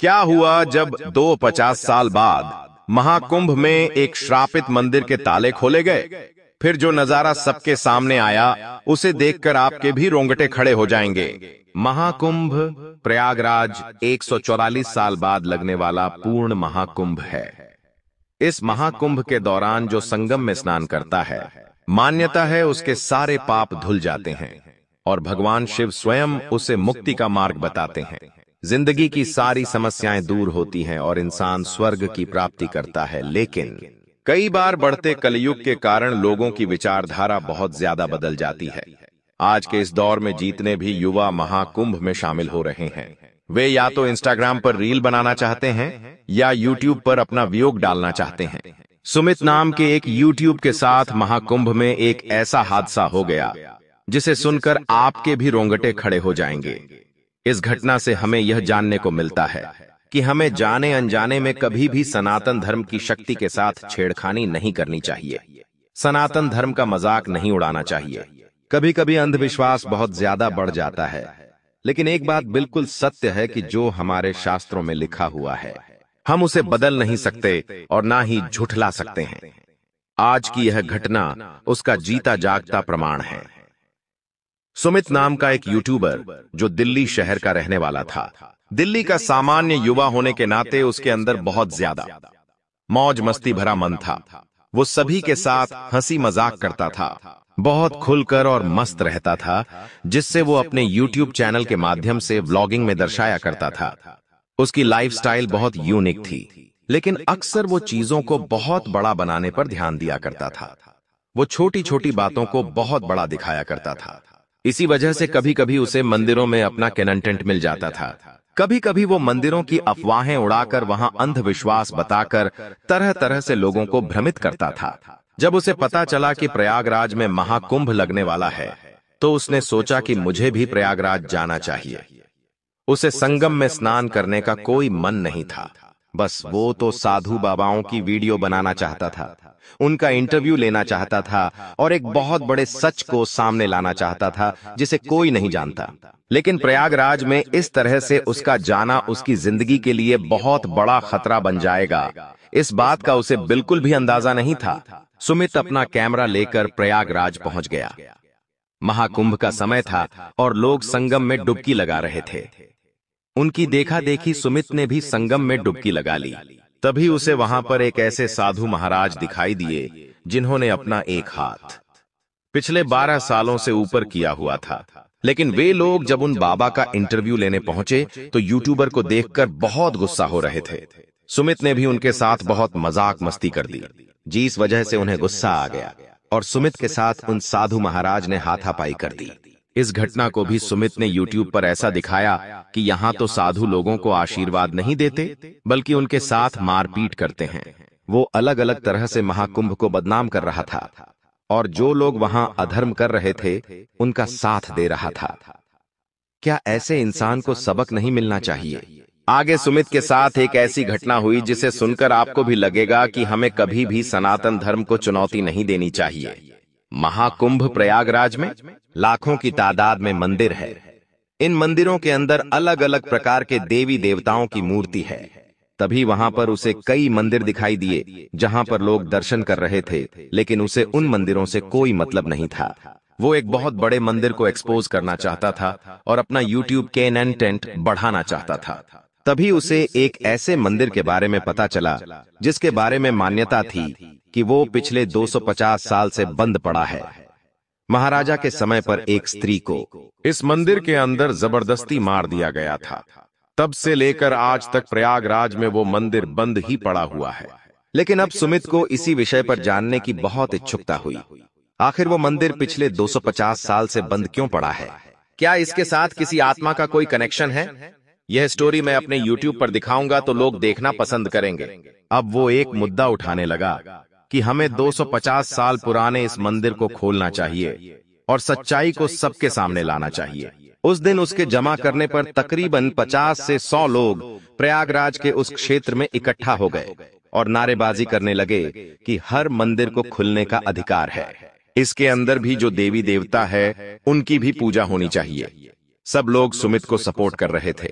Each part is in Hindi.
क्या हुआ जब 50 साल बाद महाकुंभ में एक श्रापित मंदिर के ताले खोले गए? फिर जो नजारा सबके सामने आया, उसे देखकर आपके भी रोंगटे खड़े हो जाएंगे। महाकुंभ प्रयागराज 144 साल बाद लगने वाला पूर्ण महाकुंभ है। इस महाकुंभ के दौरान जो संगम में स्नान करता है, मान्यता है उसके सारे पाप धुल जाते हैं और भगवान शिव स्वयं उसे मुक्ति का मार्ग बताते हैं। जिंदगी की सारी समस्याएं दूर होती हैं और इंसान स्वर्ग की प्राप्ति करता है। लेकिन कई बार बढ़ते कलयुग के कारण लोगों की विचारधारा बहुत ज्यादा बदल जाती है। आज के इस दौर में जितने भी युवा महाकुंभ में शामिल हो रहे हैं, वे या तो इंस्टाग्राम पर रील बनाना चाहते हैं या यूट्यूब पर अपना व्लॉग डालना चाहते हैं। सुमित नाम के एक यूट्यूब के साथ महाकुंभ में एक ऐसा हादसा हो गया जिसे सुनकर आपके भी रोंगटे खड़े हो जाएंगे। इस घटना से हमें यह जानने को मिलता है कि हमें जाने अनजाने में कभी भी सनातन धर्म की शक्ति के साथ छेड़खानी नहीं करनी चाहिए। सनातन धर्म का मजाक नहीं उड़ाना चाहिए। कभी कभी अंधविश्वास बहुत ज्यादा बढ़ जाता है, लेकिन एक बात बिल्कुल सत्य है कि जो हमारे शास्त्रों में लिखा हुआ है, हम उसे बदल नहीं सकते और ना ही झुठला सकते हैं। आज की यह घटना उसका जीता जागता प्रमाण है। सुमित नाम का एक यूट्यूबर जो दिल्ली शहर का रहने वाला था। दिल्ली का सामान्य युवा होने के नाते उसके अंदर बहुत ज्यादा मौज मस्ती भरा मन था। वो सभी के साथ हंसी मजाक करता था, बहुत खुलकर और मस्त रहता था, जिससे वो अपने यूट्यूब चैनल के माध्यम से व्लॉगिंग में दर्शाया करता था। उसकी लाइफस्टाइल बहुत यूनिक थी, लेकिन अक्सर वो चीजों को बहुत बड़ा बनाने पर ध्यान दिया करता था। वो छोटी छोटी बातों को बहुत बड़ा दिखाया करता था। इसी वजह से कभी कभी उसे मंदिरों में अपना कंटेंट मिल जाता था। कभी कभी वो मंदिरों की अफवाहें उड़ाकर वहां अंधविश्वास बताकर तरह तरह से लोगों को भ्रमित करता था। जब उसे पता चला कि प्रयागराज में महाकुंभ लगने वाला है, तो उसने सोचा कि मुझे भी प्रयागराज जाना चाहिए। उसे संगम में स्नान करने का कोई मन नहीं था, बस वो तो साधु बाबाओं की वीडियो बनाना चाहता था, उनका इंटरव्यू लेना चाहता था और एक बहुत बड़े सच को सामने लाना चाहता था जिसे कोई नहीं जानता। लेकिन प्रयागराज में इस तरह से उसका जाना उसकी जिंदगी के लिए बहुत बड़ा खतरा बन जाएगा, इस बात का उसे बिल्कुल भी अंदाजा नहीं था। सुमित अपना कैमरा लेकर प्रयागराज पहुंच गया। महाकुंभ का समय था और लोग संगम में डुबकी लगा रहे थे। उनकी देखा देखी सुमित ने भी संगम में डुबकी लगा ली। तभी उसे वहां पर एक ऐसे साधु महाराज दिखाई दिए जिन्होंने अपना एक हाथ पिछले 12 सालों से ऊपर किया हुआ था। लेकिन वे लोग जब उन बाबा का इंटरव्यू लेने पहुंचे तो यूट्यूबर को देखकर बहुत गुस्सा हो रहे थे। सुमित ने भी उनके साथ बहुत मजाक मस्ती कर दी, जिस वजह से उन्हें गुस्सा आ गया और सुमित के साथ उन साधु महाराज ने हाथापाई कर दी। इस घटना को भी सुमित ने यूट्यूब पर ऐसा दिखाया कि यहाँ तो साधु लोगों को आशीर्वाद नहीं देते, बल्कि उनके साथ मारपीट करते हैं। वो अलग अलग तरह से महाकुंभ को बदनाम कर रहा था और जो लोग वहां अधर्म कर रहे थे उनका साथ दे रहा था। क्या ऐसे इंसान को सबक नहीं मिलना चाहिए? आगे सुमित के साथ एक ऐसी घटना हुई जिसे सुनकर आपको भी लगेगा कि हमें कभी भी सनातन धर्म को चुनौती नहीं देनी चाहिए। महाकुंभ प्रयागराज में लाखों की तादाद में मंदिर है। इन मंदिरों के अंदर अलग अलग प्रकार के देवी देवताओं की मूर्ति है। तभी वहां पर उसे कई मंदिर दिखाई दिए जहां पर लोग दर्शन कर रहे थे, लेकिन उसे उन मंदिरों से कोई मतलब नहीं था। वो एक बहुत बड़े मंदिर को एक्सपोज करना चाहता था और अपना यूट्यूब कंटेंट बढ़ाना चाहता था। तभी उसे एक ऐसे मंदिर के बारे में पता चला जिसके बारे में मान्यता थी कि वो पिछले 250 साल से बंद पड़ा है। महाराजा के समय पर एक स्त्री को इस मंदिर के अंदर जबरदस्ती मार दिया गया था। तब से लेकर आज तक प्रयागराज में वो मंदिर बंद ही पड़ा हुआ है। लेकिन अब सुमित को इसी विषय पर जानने की बहुत इच्छुकता हुई। आखिर वो मंदिर पिछले 250 साल से बंद क्यों पड़ा है? क्या इसके साथ किसी आत्मा का कोई कनेक्शन है? यह स्टोरी मैं अपने YouTube पर दिखाऊंगा तो लोग देखना पसंद करेंगे। अब वो एक मुद्दा उठाने लगा कि हमें 250 साल पुराने इस मंदिर को खोलना चाहिए और सच्चाई को सबके सामने लाना चाहिए। उस दिन उसके जमा करने पर तकरीबन 50 से 100 लोग प्रयागराज के उस क्षेत्र में इकट्ठा हो गए और नारेबाजी करने लगे कि हर मंदिर को खुलने का अधिकार है। इसके अंदर भी जो देवी देवता है उनकी भी पूजा होनी चाहिए। सब लोग सुमित को सपोर्ट कर रहे थे,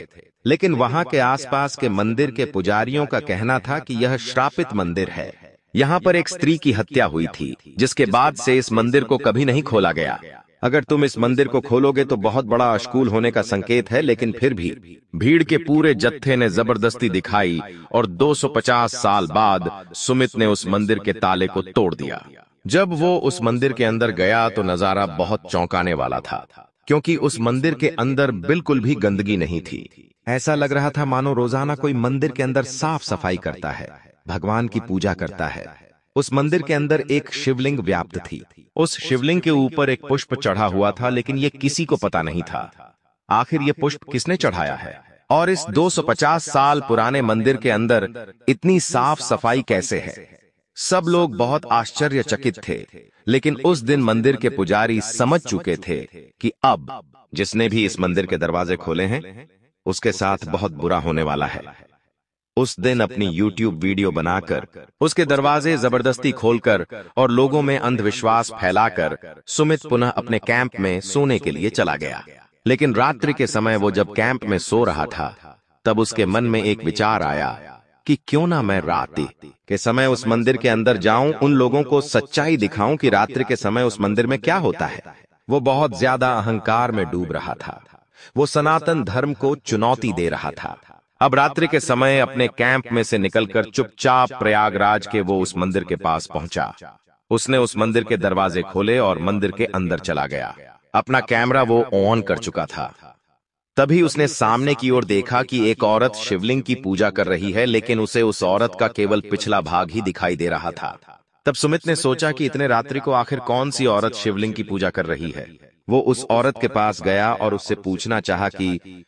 लेकिन वहां के आसपास के मंदिर के पुजारियों का कहना था कि यह श्रापित मंदिर है। यहाँ पर एक स्त्री की हत्या हुई थी, जिसके बाद से इस मंदिर को कभी नहीं खोला गया। अगर तुम इस मंदिर को खोलोगे तो बहुत बड़ा अशकूल होने का संकेत है, लेकिन फिर भी भीड़ के पूरे जत्थे ने जबरदस्ती दिखाई और 250 साल बाद सुमित ने उस मंदिर के ताले को तोड़ दिया। जब वो उस मंदिर के अंदर गया तो नजारा बहुत चौंकाने वाला था, क्योंकि उस मंदिर के अंदर बिल्कुल भी गंदगी नहीं थी। ऐसा लग रहा था मानो रोजाना कोई मंदिर के अंदर साफ सफाई करता है, भगवान की पूजा करता है। उस मंदिर के अंदर एक शिवलिंग व्याप्त थी। उस शिवलिंग के ऊपर एक पुष्प चढ़ा हुआ था, लेकिन ये किसी को पता नहीं था आखिर ये पुष्प किसने चढ़ाया है और इस 250 साल पुराने मंदिर के अंदर इतनी साफ सफाई कैसे है। सब लोग बहुत आश्चर्यचकित थे, लेकिन उस दिन मंदिर के पुजारी समझ चुके थे कि अब जिसने भी इस मंदिर के दरवाजे खोले हैं उसके साथ बहुत बुरा होने वाला है। उस दिन अपनी YouTube वीडियो बनाकर उसके दरवाजे जबरदस्ती खोलकर और लोगों में अंधविश्वास फैलाकर सुमित पुनः अपने कैंप में सोने के लिए चला गया। लेकिन रात्रि के समय वो जब कैंप में सो रहा था, तब उसके मन में एक विचार आया कि क्यों ना मैं रात्रि के समय उस मंदिर के अंदर जाऊं, उन लोगों को सच्चाई दिखाऊं कि रात्रि के समय उस मंदिर में क्या होता है। वो बहुत ज्यादा अहंकार में डूब रहा था। वो सनातन धर्म को चुनौती दे रहा था। अब रात्रि के समय अपने कैंप में से निकलकर चुपचाप प्रयागराज के वो उस मंदिर के पास पहुंचा। उसने उस मंदिर के दरवाजे खोले और मंदिर के अंदर चला गया। अपना कैमरा वो ऑन कर चुका था। तभी उसने सामने की ओर देखा कि एक औरत शिवलिंग की पूजा कर रही है, लेकिन उसे उस औरत का केवल पिछला भाग ही दिखाई दे रहा था। तब सुमित ने सोचा कि इतने रात्रि को आखिर कौन सी औरत शिवलिंग की पूजा कर रही है। वो उस औरत के पास गया और उससे पूछना चाहा कि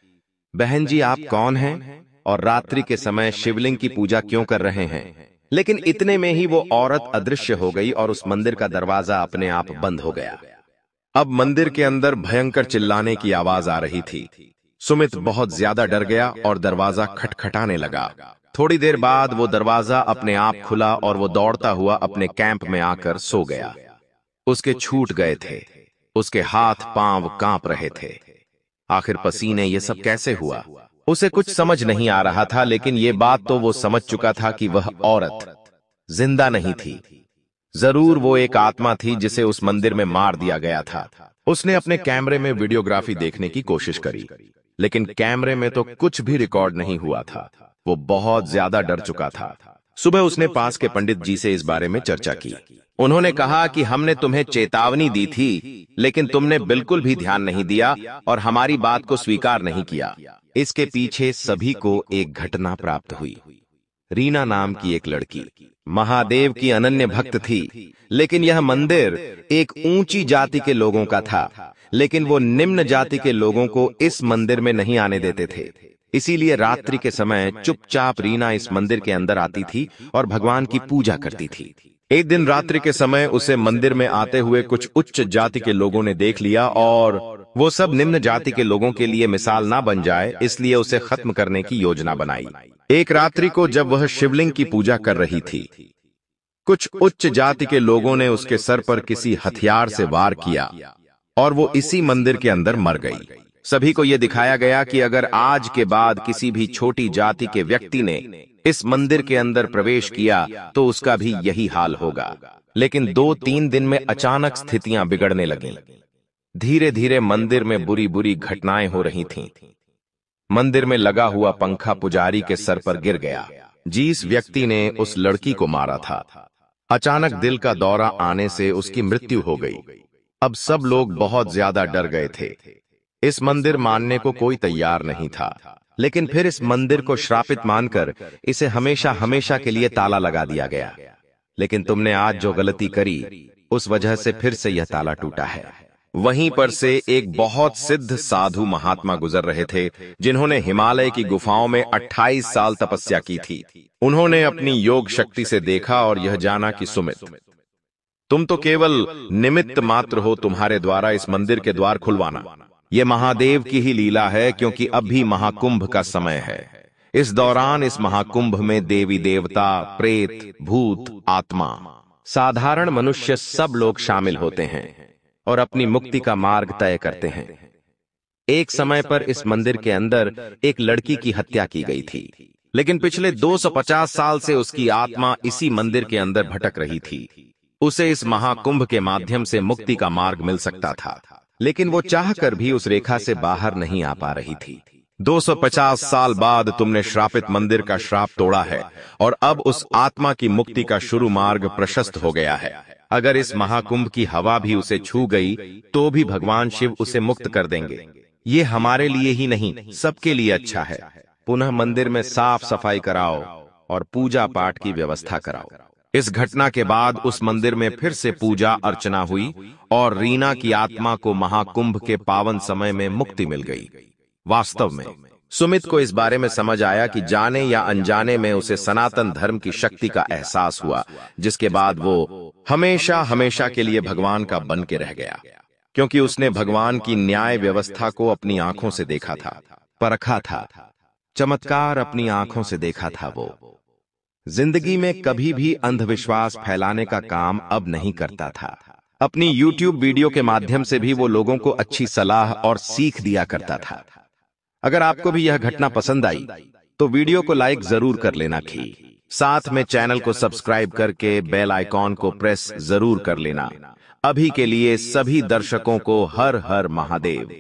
बहन जी, आप कौन हैं और रात्रि के समय शिवलिंग की पूजा क्यों कर रहे हैं। लेकिन इतने में ही वो औरत अदृश्य हो गई और उस मंदिर का दरवाजा अपने आप बंद हो गया। अब मंदिर के अंदर भयंकर चिल्लाने की आवाज आ रही थी। सुमित बहुत ज्यादा डर गया और दरवाजा खटखटाने लगा। थोड़ी देर बाद वो दरवाजा अपने आप खुला और वो दौड़ता हुआ अपने कैंप में आकर सो गया। उसके छूट गए थे, उसके हाथ पांव कांप रहे थे। आखिर पसीने ये सब कैसे हुआ, उसे कुछ समझ नहीं आ रहा था। लेकिन ये बात तो वो समझ चुका था कि वह औरत जिंदा नहीं थी। जरूर वो एक आत्मा थी जिसे उस मंदिर में मार दिया गया था। उसने अपने कैमरे में वीडियोग्राफी देखने की कोशिश करी, लेकिन कैमरे में तो कुछ भी रिकॉर्ड नहीं हुआ था। वो बहुत ज्यादा डर चुका था। सुबह उसने पास के पंडित जी से इस बारे में चर्चा की। उन्होंने कहा कि हमने तुम्हें चेतावनी दी थी, लेकिन तुमने बिल्कुल भी ध्यान नहीं दिया और हमारी बात को स्वीकार नहीं किया। इसके पीछे सभी को एक घटना प्राप्त हुई। रीना नाम की एक लड़की महादेव की अनन्य भक्त थी, लेकिन यह मंदिर एक ऊंची जाति के लोगों का था। लेकिन वो निम्न जाति के लोगों को इस मंदिर में नहीं आने देते थे। इसीलिए रात्रि के समय चुपचाप रीना इस मंदिर के अंदर आती थी और भगवान की पूजा करती थी। एक दिन रात्रि के समय उसे मंदिर में आते हुए कुछ उच्च जाति के लोगों ने देख लिया और वो सब निम्न जाति के लोगों के लिए मिसाल ना बन जाए, इसलिए उसे खत्म करने की योजना बनाई। एक रात्रि को जब वह शिवलिंग की पूजा कर रही थी, कुछ उच्च जाति के लोगों ने उसके सर पर किसी हथियार से वार किया और वो इसी मंदिर के अंदर मर गई। सभी को यह दिखाया गया कि अगर आज के बाद किसी भी छोटी जाति के व्यक्ति ने इस मंदिर के अंदर प्रवेश किया तो उसका भी यही हाल होगा। लेकिन 2-3 दिन में अचानक स्थितियां बिगड़ने लगीं। धीरे धीरे मंदिर में बुरी बुरी घटनाएं हो रही थीं। मंदिर में लगा हुआ पंखा पुजारी के सर पर गिर गया। जिस व्यक्ति ने उस लड़की को मारा था, अचानक दिल का दौरा आने से उसकी मृत्यु हो गई। अब सब लोग बहुत ज्यादा डर गए थे। इस मंदिर मानने को कोई तैयार नहीं था, लेकिन फिर इस मंदिर को श्रापित मानकर इसे हमेशा हमेशा के लिए ताला लगा दिया गया। लेकिन तुमने आज जो गलती करी, उस वजह से फिर से यह ताला टूटा है। वहीं पर से एक बहुत सिद्ध साधु महात्मा गुजर रहे थे, जिन्होंने हिमालय की गुफाओं में 28 साल तपस्या की थी। उन्होंने अपनी योग शक्ति से देखा और यह जाना कि सुमित, तुम तो केवल निमित्त मात्र हो। तुम्हारे द्वारा इस मंदिर के द्वार खुलवाना यह महादेव की ही लीला है, क्योंकि अभी महाकुंभ का समय है। इस दौरान इस महाकुंभ में देवी देवता, प्रेत, भूत, आत्मा, साधारण मनुष्य सब लोग शामिल होते हैं और अपनी मुक्ति का मार्ग तय करते हैं। एक समय पर इस मंदिर के अंदर एक लड़की की हत्या की गई थी, लेकिन पिछले 250 साल से उसकी आत्मा इसी मंदिर के अंदर भटक रही थी। उसे इस महाकुंभ के माध्यम से मुक्ति का मार्ग मिल सकता था, लेकिन वो चाहकर भी उस रेखा से बाहर नहीं आ पा रही थी। 250 साल बाद तुमने श्रापित मंदिर का श्राप तोड़ा है और अब उस आत्मा की मुक्ति का शुरू मार्ग प्रशस्त हो गया है। अगर इस महाकुंभ की हवा भी उसे छू गई तो भी भगवान शिव उसे मुक्त कर देंगे। ये हमारे लिए ही नहीं, सबके लिए अच्छा है। पुनः मंदिर में साफ सफाई कराओ और पूजा पाठ की व्यवस्था कराओ। इस घटना के बाद उस मंदिर में फिर से पूजा अर्चना हुई और रीना की आत्मा को महाकुंभ के पावन समय में मुक्ति मिल गई। वास्तव में सुमित को इस बारे में समझ आया कि जाने या अनजाने में उसे सनातन धर्म की शक्ति का एहसास हुआ, जिसके बाद वो हमेशा हमेशा के लिए भगवान का बन के रह गया, क्योंकि उसने भगवान की न्याय व्यवस्था को अपनी आंखों से देखा था, परखा था, चमत्कार अपनी आंखों से देखा था। वो जिंदगी में कभी भी अंधविश्वास फैलाने का काम अब नहीं करता था। अपनी YouTube वीडियो के माध्यम से भी वो लोगों को अच्छी सलाह और सीख दिया करता था। अगर आपको भी यह घटना पसंद आई तो वीडियो को लाइक जरूर कर लेना की, साथ में चैनल को सब्सक्राइब करके बेल आइकॉन को प्रेस जरूर कर लेना। अभी के लिए सभी दर्शकों को हर हर महादेव।